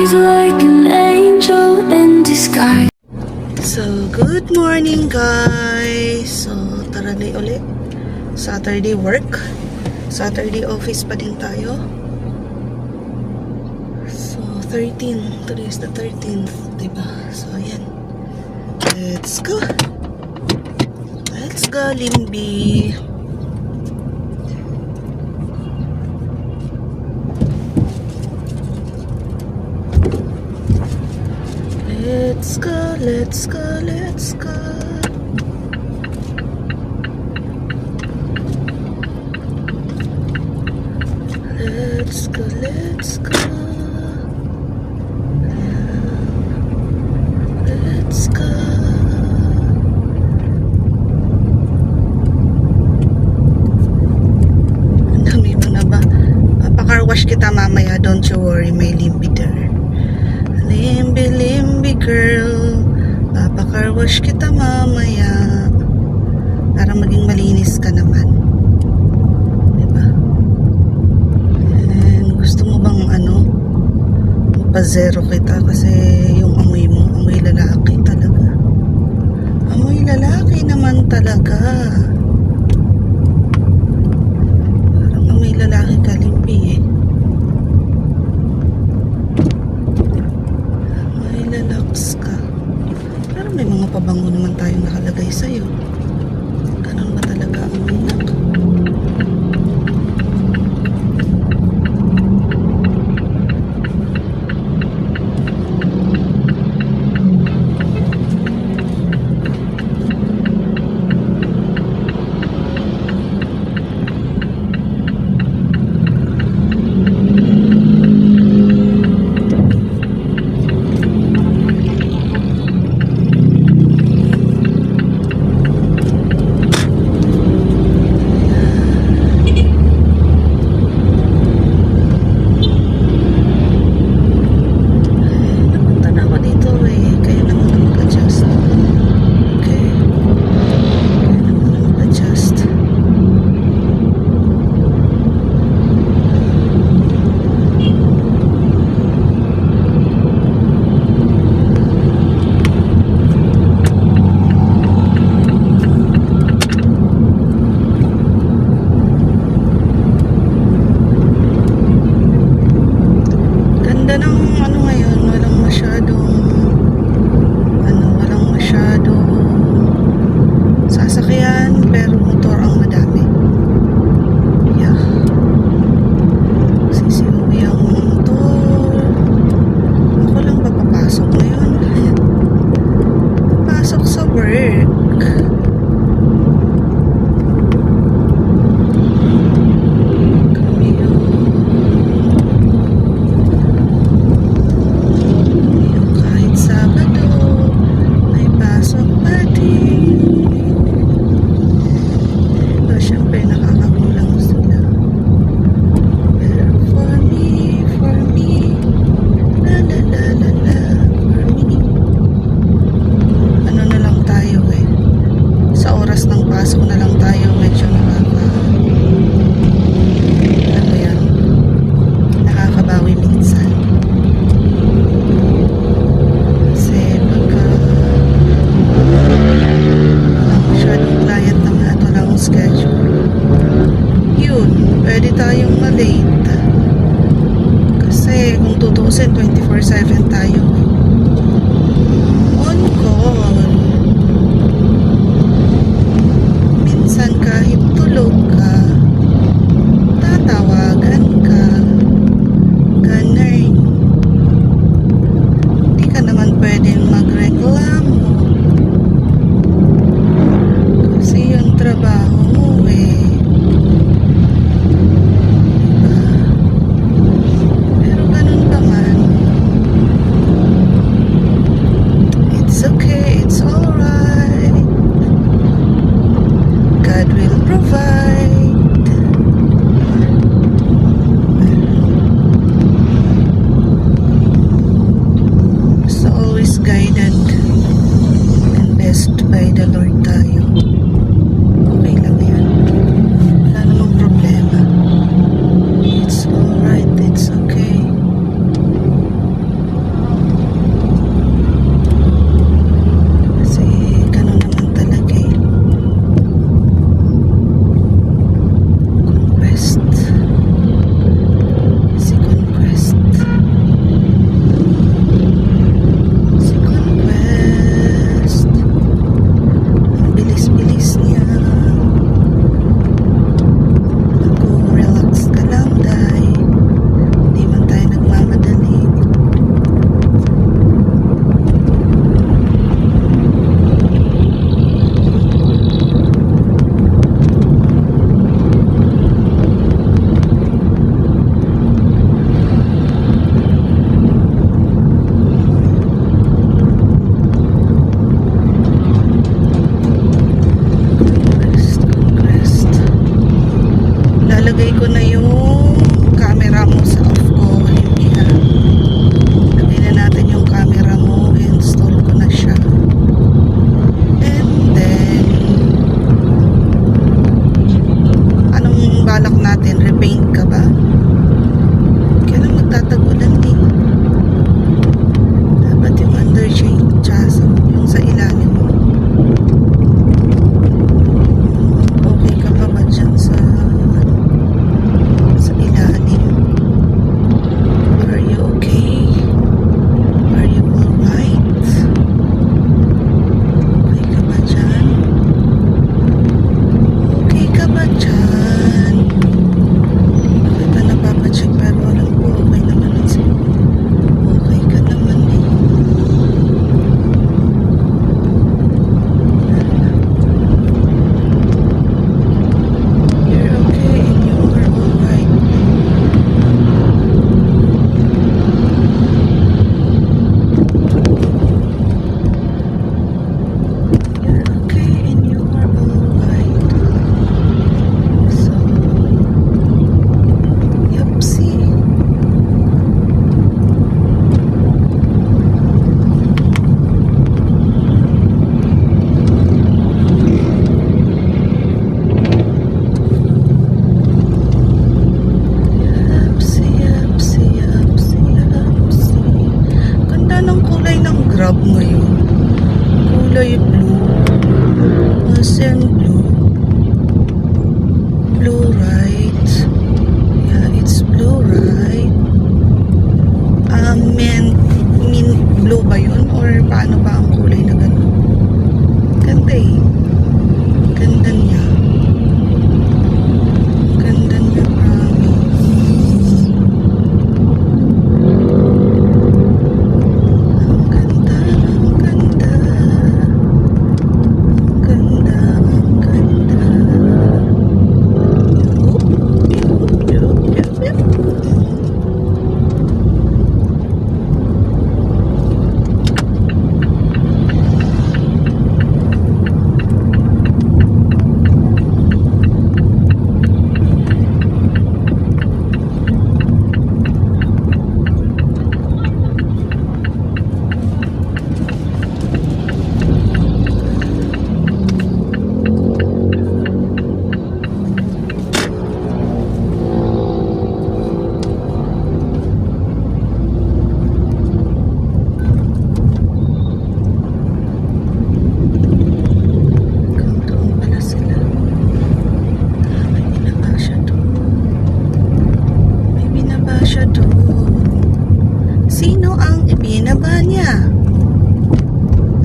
like an angel in disguise. So, good morning guys. So, tara na ulit. Saturday work. Saturday office pa din tayo. So, 13. Today is the 13th. Diba? So, ayan. Let's go. Let's go, Limby. Let's go, let's go, let's go. Let's go, let's go. Let's go. Ang dami mo na ba? Papacar wash kita mamaya, don't you worry, may Limby there. Limby, Limby girl, papacar wash kita mamaya para maging malinis ka naman, diba? And gusto mo bang mapa-zero kita kasi yung amoy mo, amoy lalaki talaga. Amoy lalaki naman talaga. Parang amoy lalaki ka, Limby eh. Relax ka. Pero may mga pabango naman tayong nakalagay sa'yo. Ganun ba talaga ang minak? Pwede tayong malate kasi kung tutusin 24/7 tayo on call. Minsan kahit tulog ka, tatawagan ka, ganun. Hindi ka naman pwedeng magreklamo kasi yung trabaho mo eh. Pero ganun pa man, grab ngayon. Kulay blue. As in blue. Blue, right? Yeah, it's blue, right? Mint blue ba yun? Or paano ba ang kulay na gano'n? Ganda eh. Ganda niya. Ganda niya, promise. Ang ganda, ang ganda. Ang ganda, ang ganda. Yup, yup, yup, yup. Sino ang ibinaba niya?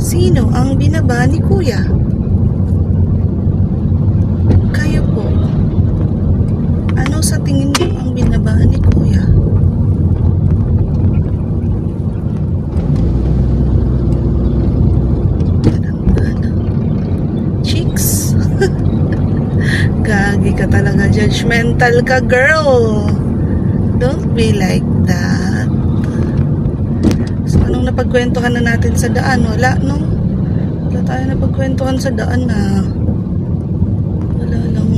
Sino ang binaba ni Kuya? Kayo po. Ano sa tingin niyo ang binaba ni Kuya? Ano? Chicks? Gagi ka talaga. Judgmental ka, girl. Don't be like that. So, anong napagkwentuhan na natin sa daan? Wala, no? Wala tayo napagkwentuhan sa daan na. Wala lang,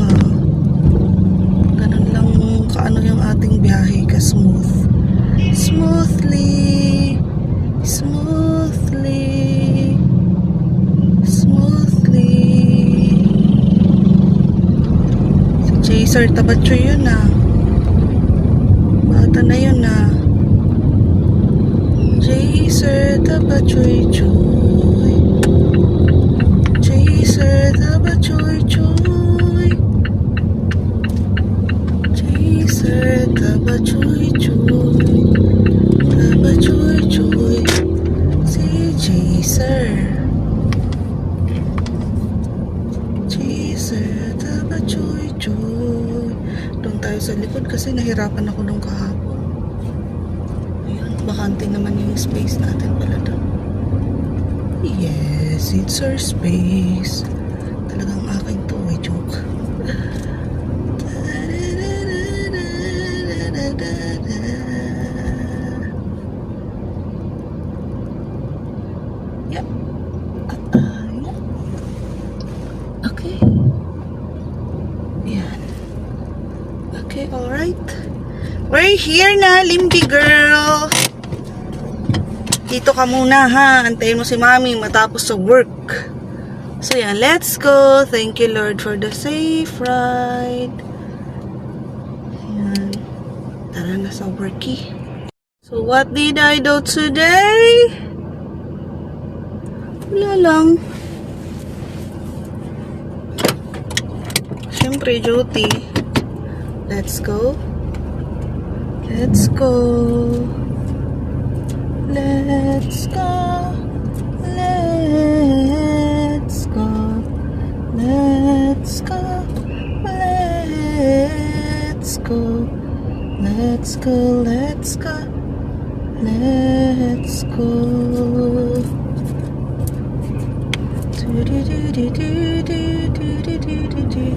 ganun lang kaano yung ating biyahe ka-smooth. Smoothly. Smoothly. Smoothly. Si Chaser Tabachoy yun, bata na yun, Chaser Tabachoy-choy. Chaser Tabachoy-choy. Chaser Tabachoy-choy. Tabachoy-choy. Si Chaser. Chaser Tabachoy-choy. Doon tayo sa likod kasi nahirapan ako nung kahapon. Bakante naman yung space natin pala doon. Yes, it's our space. Talagang akin to, joke. Yep. Okay. Yan. Okay, alright. We're here na, Limby girl. Dito ka muna, ha. Antayin mo si Mami matapos sa work. So, yan. Let's go. Thank you, Lord, for the safe ride. Yan. Tara na sa worky. So, what did I do today? Wala lang. Siyempre, duty. Let's go. Let's go. Let's go. Let's go. Let's go. Let's go. Let's go. Let's go. Let's go. Do do do do do do do do do do.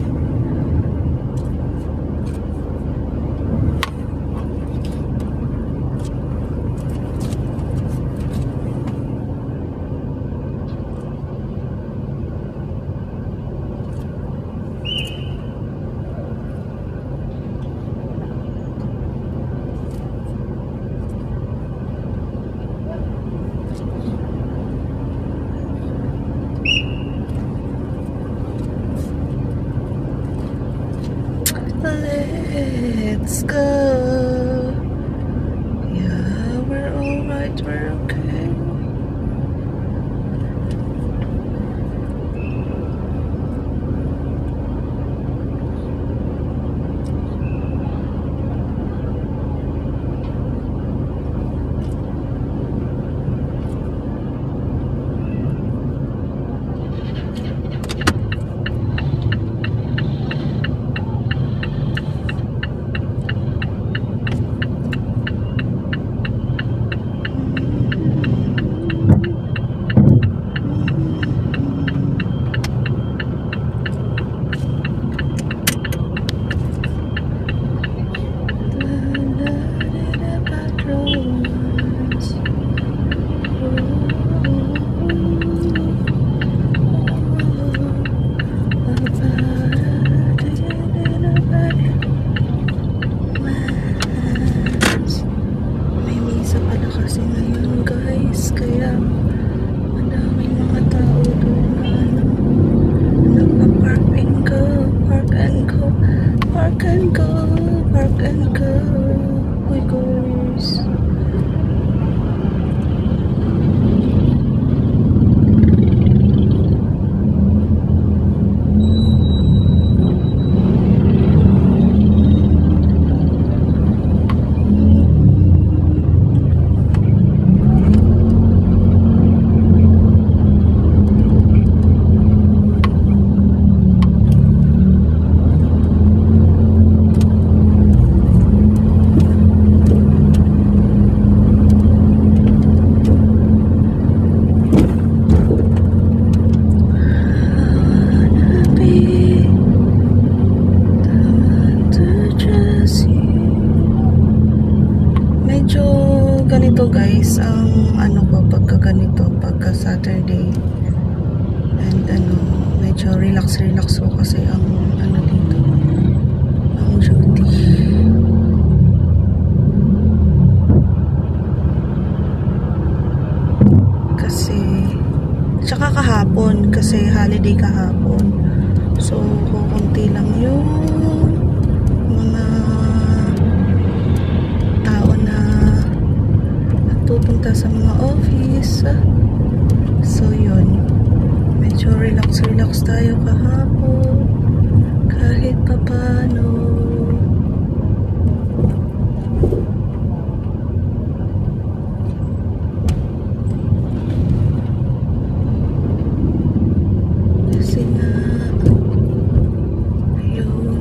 Let's go. Yeah, we're alright, we're okay. medyo ganito guys ang ano ko pagka ganito, pagka Saturday. And medyo relax ko kasi ang ano dito, ang duty. Kasi tsaka kahapon kasi holiday kahapon. So kukunti lang yung mga tao na nagpupunta sa mga office. So yun, medyo relax tayo kahapon kahit papano. Kasi nga ayun,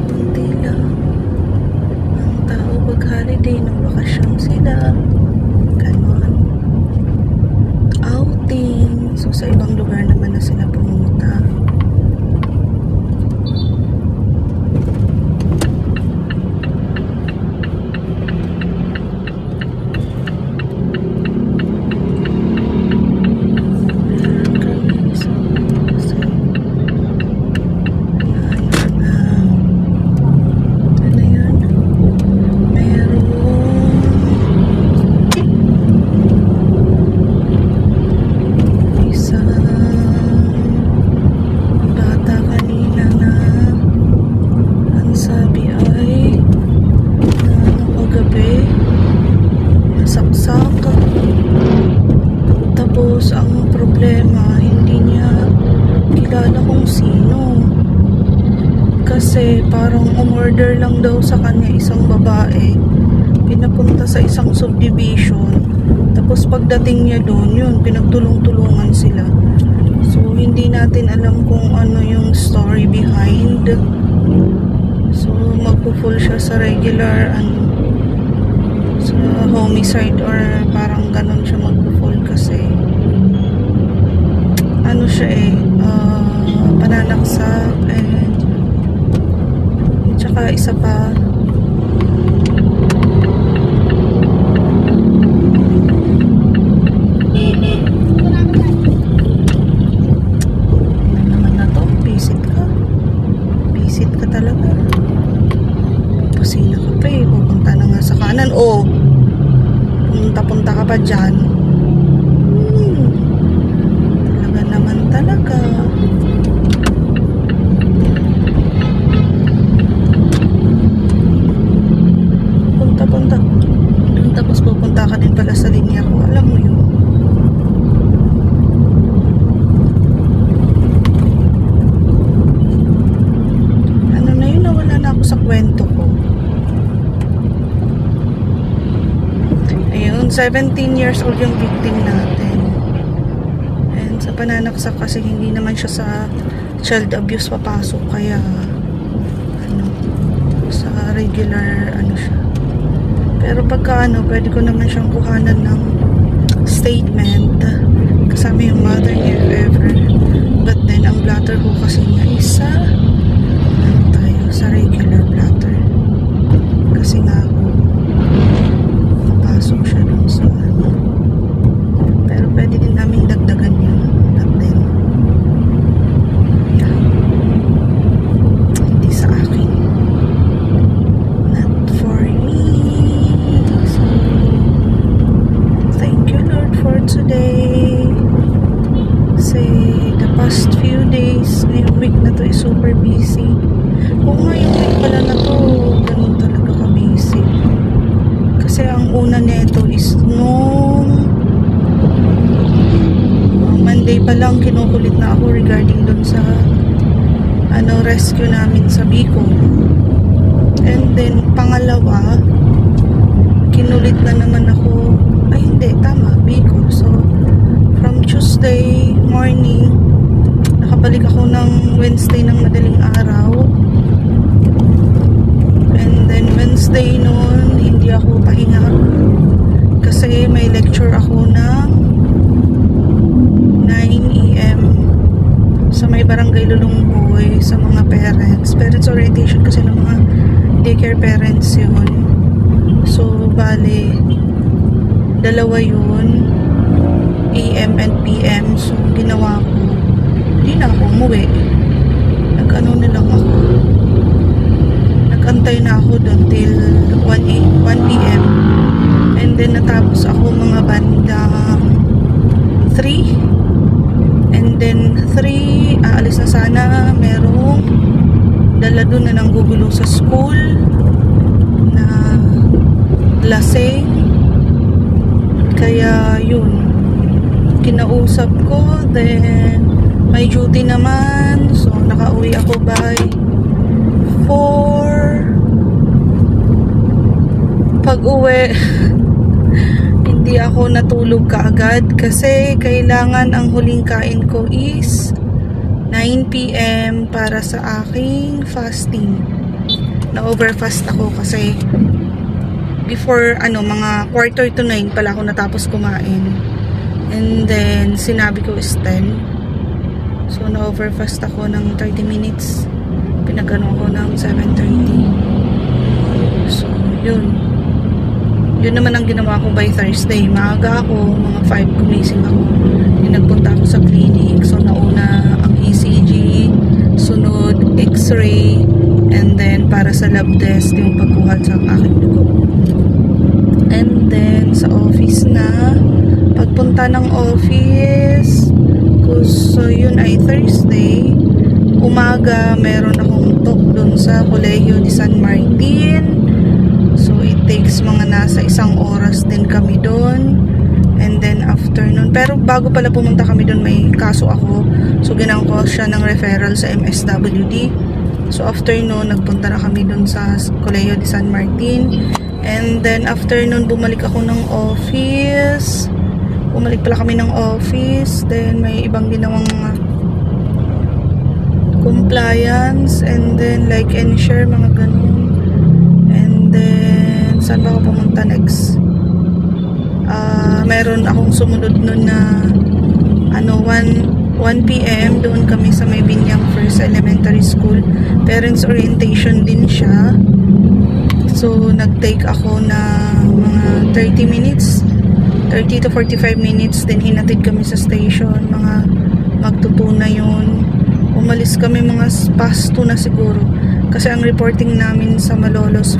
kunti lang ang tao pag holiday, nung bakasyon sila, ganon, outing. So sa ibang lugar naman na sila pumunta. Tapos ang problema, hindi niya kilala kung sino. Kasi parang umorder lang daw sa kanya isang babae, pinapunta sa isang subdivision. Tapos pagdating niya doon, yun, pinagtulong-tulungan sila. So hindi natin alam kung ano yung story behind. So magpo-full siya sa regular sa homicide or parang ganon siya magpo-full kasi ano siya pananaksak and tsaka isa pa naman na to, visit ka talaga, pasina ka pa pupunta na nga sa kanan, punta ka pa dyan. Talaga naman talaga. Punta. Tapos pupunta ka din pala sa linya ko. Alam mo yun. Ano na yun? Nawala na ako sa kwento ko. Ayun, 17 years old yung victim natin. And sa pananaksak kasi hindi naman siya sa child abuse papasok, kaya sa regular siya. Pero pagka pwede ko naman siyang kuhanan ng statement kasama yung mother niya if ever. But then ang blatter ko kasi niya isa tayo sa regular blatter. Kasi nga pasok siya dun sa pero pwede din namin dagdagan yun at then hindi sa akin, not for me. So thank you Lord for today. Say the past few days, ngayong week na to is super busy. Ngayong week pala na to ganun talaga ka busy. Kasi ang una neto is nung Monday pa lang kinukulit na ako regarding dun sa rescue namin sa Bicol. And then pangalawa, kinulit na naman ako, Bicol. So from Tuesday morning, nakabalik ako ng Wednesday ng madaling araw. And then Wednesday noon, hindi ako pahinga kasi may lecture ako ng 9 AM sa may barangay Lulungboy sa mga Parents orientation kasi ng mga daycare parents yun. So, bale, dalawa yun, AM and PM. So, ginawa ko, hindi na ako umuwi. Nag-ano na lang ako. Nag-antay na ako doon till 1 PM. And then, natapos ako mga bandang 3. And then, 3, aalis na sana. Merong dala doon na nanggugulo sa school na lasing. Kaya, yun. Kinausap ko. Then, may duty naman. So, nakauwi ako by 4. Pag-uwi, hindi ako natulog kaagad kasi kailangan ang huling kain ko is 9 PM para sa aking fasting. Na-overfast ako kasi before mga 8:45 pala ako natapos kumain. And then sinabi ko is 10. So na-overfast ako ng 30 minutes. Pinagano ako ng 7:30. So yun. Yun naman ang ginawa ko by Thursday. Maaga ako, mga 5 gumising ako. Nagpunta ako sa clinic. So, nauna ang ECG, sunod X-ray, and then para sa lab test, yung pagkuha sa aking dugo. And then, sa office na, pagpunta ng office, so yun ay Thursday, umaga, meron akong talk dun sa Colegio de San Martin. So, it takes mga nasa 1 oras din kami doon. And then, afternoon. Pero, bago pala pumunta kami doon, may kaso ako. So, ginawang ko siya ng referral sa MSWD. So, afternoon, nagpunta na kami doon sa Colegio de San Martin. And then, afternoon, bumalik ako ng office. Bumalik pala kami ng office. Then, may ibang ginawang compliance. And then, like and share, mga ganun. Then, saan ba ako pumunta next? Meron akong sumunod nun na 1 PM doon kami sa may Binyang First Elementary School. Parents orientation din siya. So, nag-take ako na mga 30 minutes. 30 to 45 minutes. Then, hinatid kami sa station. Mga magtutuna yun. Umalis kami mga past 2 na siguro. Kasi ang reporting namin sa Malolos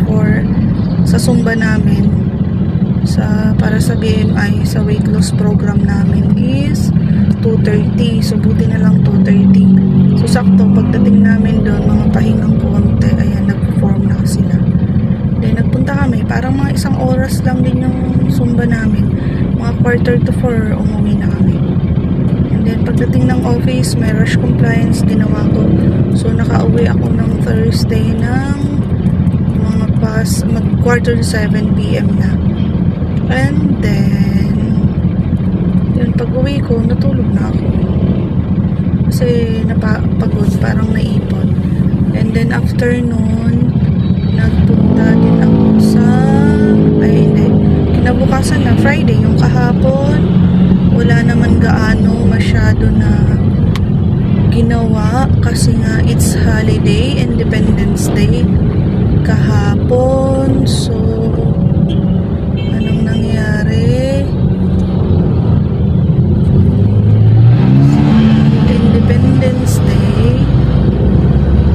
sa Zumba namin para sa BMI, sa weight loss program namin is 2:30. So, buti na lang 2:30. So, sakto, pagdating namin doon, mga pahingang konti, ayan, nag-perform na sila. Then, nagpunta kami. Parang mga 1 oras lang din yung Zumba namin. Mga 3:45, umuwi na kami. Then, pagdating ng office, may rush compliance ginawa ko. So, nakauwi ako ng Thursday ng mga mag-7 PM na. And then, yun, pag-uwi ko, natulog na ako. Kasi, napapagod, parang naipon. And then, afternoon, nagpunta din ako kinabukasan na, Friday, yung kahapon, wala naman gaano masyado na ginawa kasi nga it's holiday, Independence Day kahapon. So, anong nangyari? Independence Day,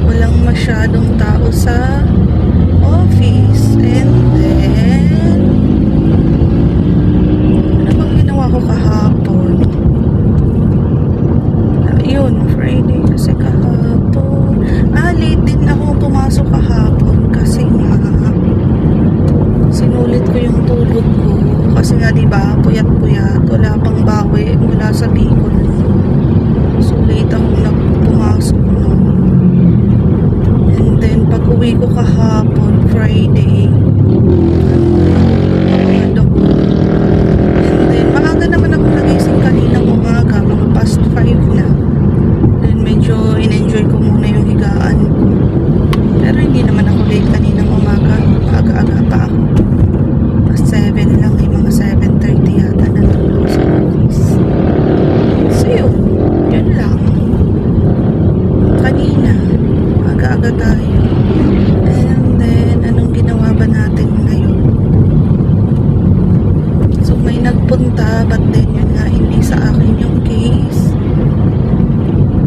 walang masyadong tao sa office. And then, ano bang ginawa ko kahapon? Yun, Friday kasi kahapon. Late din ako pumasok kahapon kasi nga sinulit ko yung tulog ko. Kasi nga diba, puyat-puyat, wala pang bawi mula sa Bicol. So late akong pumasok nun. And then pag uwi ko kahapon, Friday, and then maaga naman ako nagising kaninang umaga, mga past 5 na. Then medyo in-enjoy ko muna yung higaan ko. Pero hindi naman ako late kaninang umaga. Aga-aga pa ako. Past 7 lang, mga 7:30 yata natulog sa office. So yun lang. Kanina, aga talaga tayo. And then, anong ginawa ba natin ngayon? So, may nagpunta, but then yun nga, hindi sa akin yung case.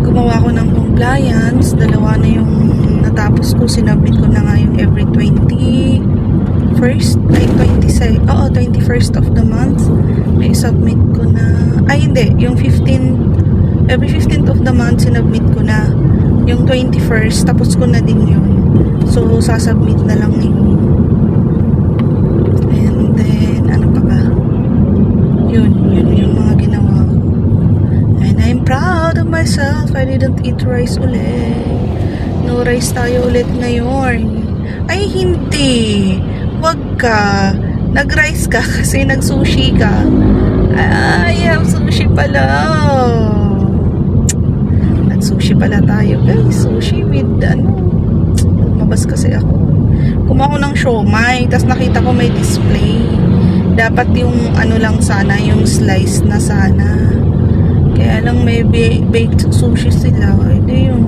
Gumawa ko ng compliance. Dalawa na yung natapos ko. Sinubmit ko na nga yung every 21st, ay 21st of the month. May submit ko na, ay hindi, yung 15, every 15th of the month, sinubmit ko na. Yung 21st, tapos ko na din yun. So, sasubmit na lang yun. And then, ano pa ba? Yun yung mga ginawa ko. And I'm proud of myself. I didn't eat rice ulit. No rice tayo ulit ngayon. Ay, hindi. Wag ka. Nag-rice ka kasi nag-sushi ka. Ay, sushi pala. Nag-sushi pala tayo, guys. Sushi with, lumabas kasi ako. Kumuha ko ng siomai, tapos nakita ko may display. Dapat yung lang sana, yung slice na sana. Kaya lang may baked sushi sila. Ito yung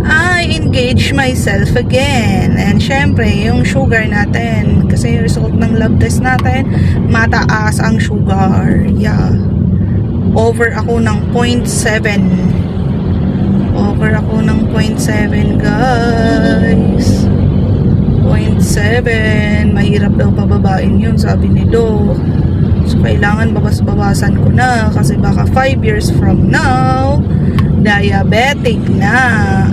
I engage myself again. And syempre, yung sugar natin. Kasi yung result ng lab test natin, mataas ang sugar. Yeah. Over ako ng 0.7. Over ako ng 0.7, guys. 0.7. Mahirap daw pababain yun, sabi ni Doc. So, kailangan babawasan ko na. Kasi baka 5 years from now, diabetic na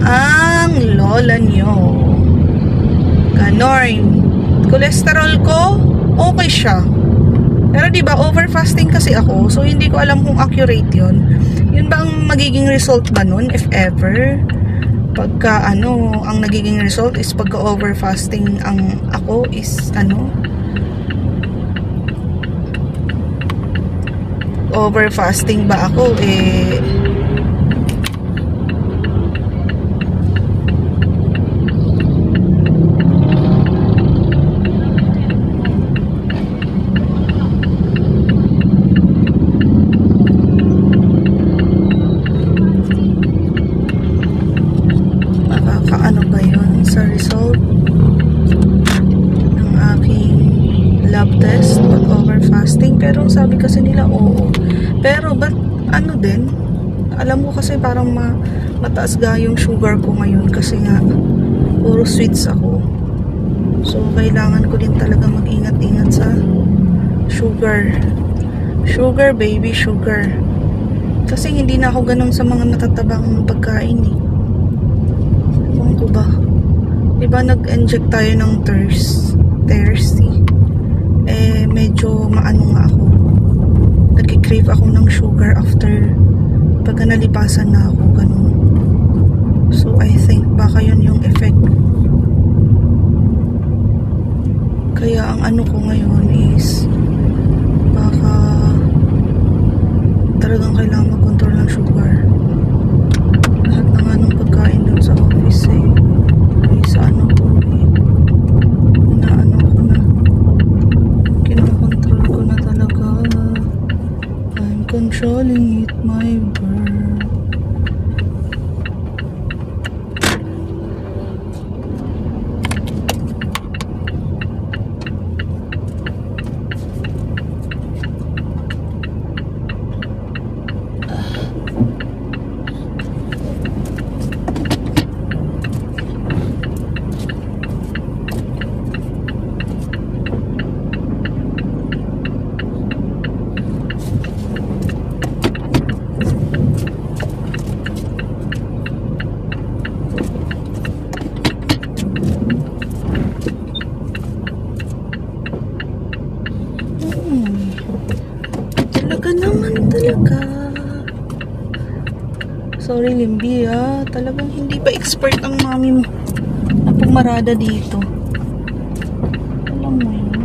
ang lola nyo. Ganon. Cholesterol ko, okay siya. Pero diba, over fasting kasi ako. So, hindi ko alam kung accurate yun. Yun ba ang magiging result ba nun, if ever? Pagka, ang nagiging result is pagka over fasting ang ako is, over fasting ba ako, makakaano ba yun sa result ng aking lab test pag over fasting? Pero sabi kasi nila oo. Pero ba't din, alam mo kasi parang mataas ga yung sugar ko ngayon kasi nga puro sweets ako. So kailangan ko din talaga mag-ingat-ingat sa sugar. Sugar, baby, sugar. Kasi hindi na ako ganun sa mga matatabang pagkain eh. Ewan ko ba? Diba nag-inject tayo ng thirsty? Medyo maano nga ako. Nag-crave ako ng sugar after pagka nalipasan na ako, ganun. So, I think baka yun yung effect. Kaya ang ko ngayon is baka talagang kailangan mag-control ng sugar. Lahat na nga ng pagkain dun sa office ay sa ko kinokontrol ko na talaga. I'm controlling it, my bird. Talaga naman talaga. Sorry, Limby, talagang hindi pa expert ang mami mo na pumarada dito. Alam mo yun.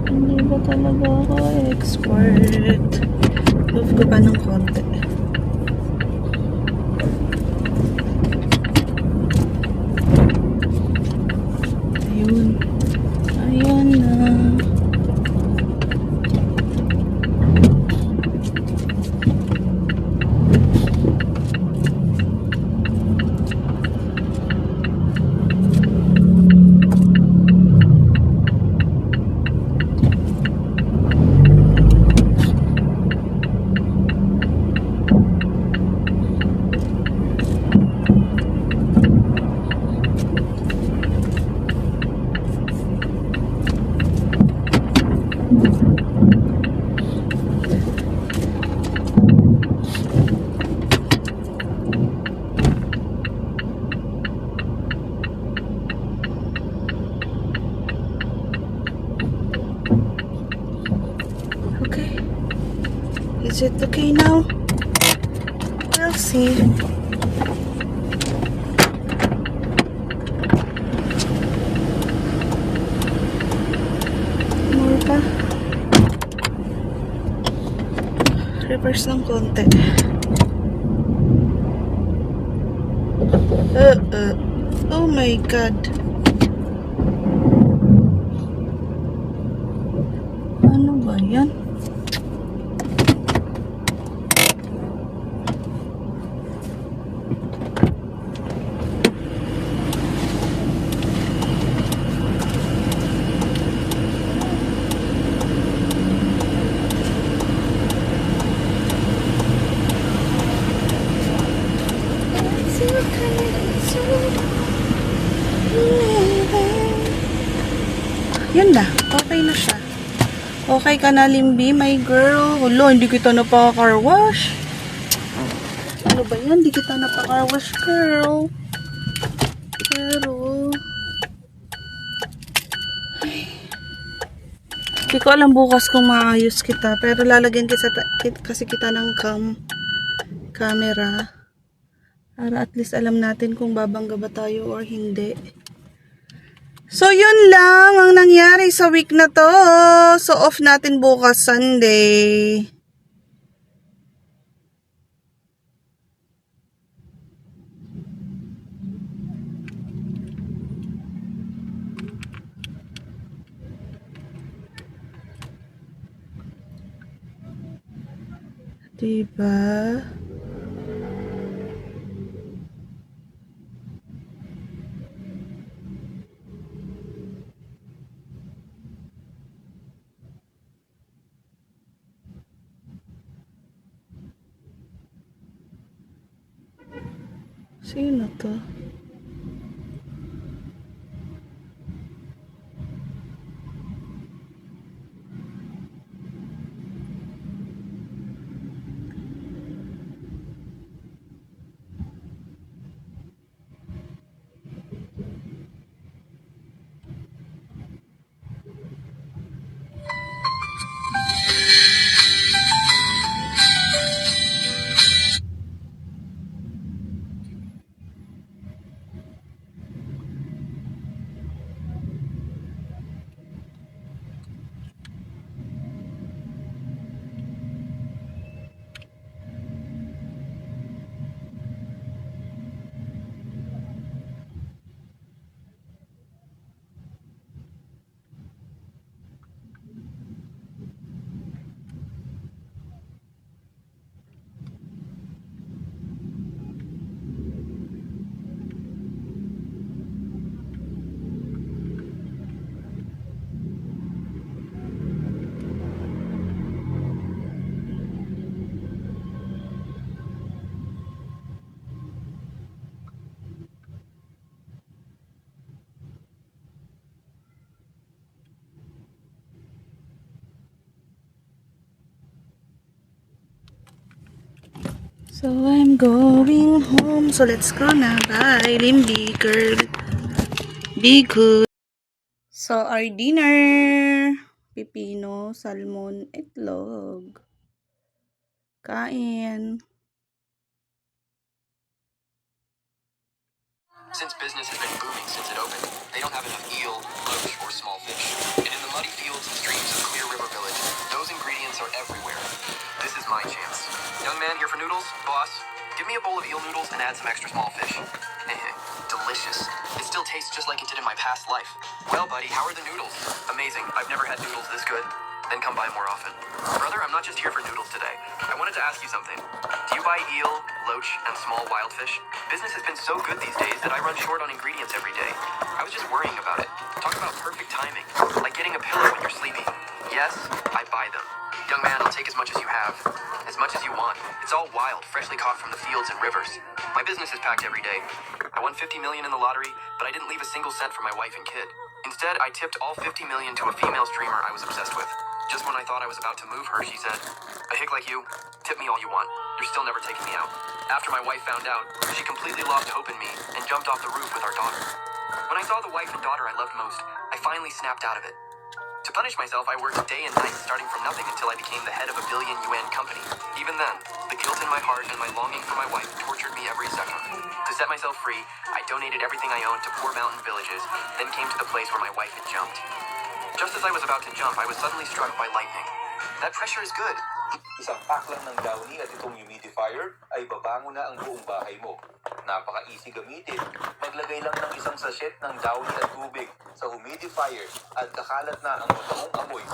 Hindi ba talaga ako expert? Love ko pa ng konti. Ayun. Ayan na. Is it okay now? We'll see. More pa. Reverse ng konti. Oh my God. Ano ba yan? Yun na, okay na siya. Okay ka na, Limbi, my girl. Hulo, hindi kita napaka-car wash. Ano ba yan? Hindi kita napaka-car wash, girl. Pero hindi ko alam bukas kung maayos kita. Pero lalagyan kasi kita ng camera. Para at least alam natin kung babangga ba tayo or hindi. So, yun lang ang nangyari sa week na to. So, off natin bukas Sunday. Diba? Sino to? So, I'm going home. So, let's go na. Bye, Limbi girl. Be good. So, our dinner. Pipino, salmon, itlog. Kain. Since business has been booming since it opened, they don't have enough eel, roach, or small fish. And in the muddy fields and streams of Clear River Village, those ingredients are everywhere. This is my chance. Young man here for noodles? Boss, give me a bowl of eel noodles and add some extra small fish. Delicious. It still tastes just like it did in my past life. Well, buddy, how are the noodles? Amazing. I've never had noodles this good. Then come by more often. Brother, I'm not just here for noodles today. I wanted to ask you something. Do you buy eel, loach, and small wild fish? Business has been so good these days that I run short on ingredients every day. I was just worrying about it. Talk about perfect timing. Like getting a pillow when you're sleepy. Yes, I buy them. Young man, I'll take as much as you have. As much as you want. It's all wild, freshly caught from the fields and rivers. My business is packed every day. I won $50 million in the lottery, but I didn't leave a single cent for my wife and kid. Instead, I tipped all $50 million to a female streamer I was obsessed with. Just when I thought I was about to move her, she said, "A hick like you, tip me all you want. You're still never taking me out." After my wife found out, she completely lost hope in me and jumped off the roof with our daughter. When I saw the wife and daughter I loved most, I finally snapped out of it. To punish myself, I worked day and night, starting from nothing until I became the head of a billion yuan company. Even then, the guilt in my heart and my longing for my wife tortured me every second. To set myself free, I donated everything I owned to poor mountain villages, then came to the place where my wife had jumped. Just as I was about to jump, I was suddenly struck by lightning. That pressure is good. Isang pack lang ng Downy at itong humidifier ay babango na ang buong bahay mo. Napaka-easy gamitin. Maglagay lang ng isang sachet ng Downy at tubig sa humidifier at kakalat na ang matangong amoy.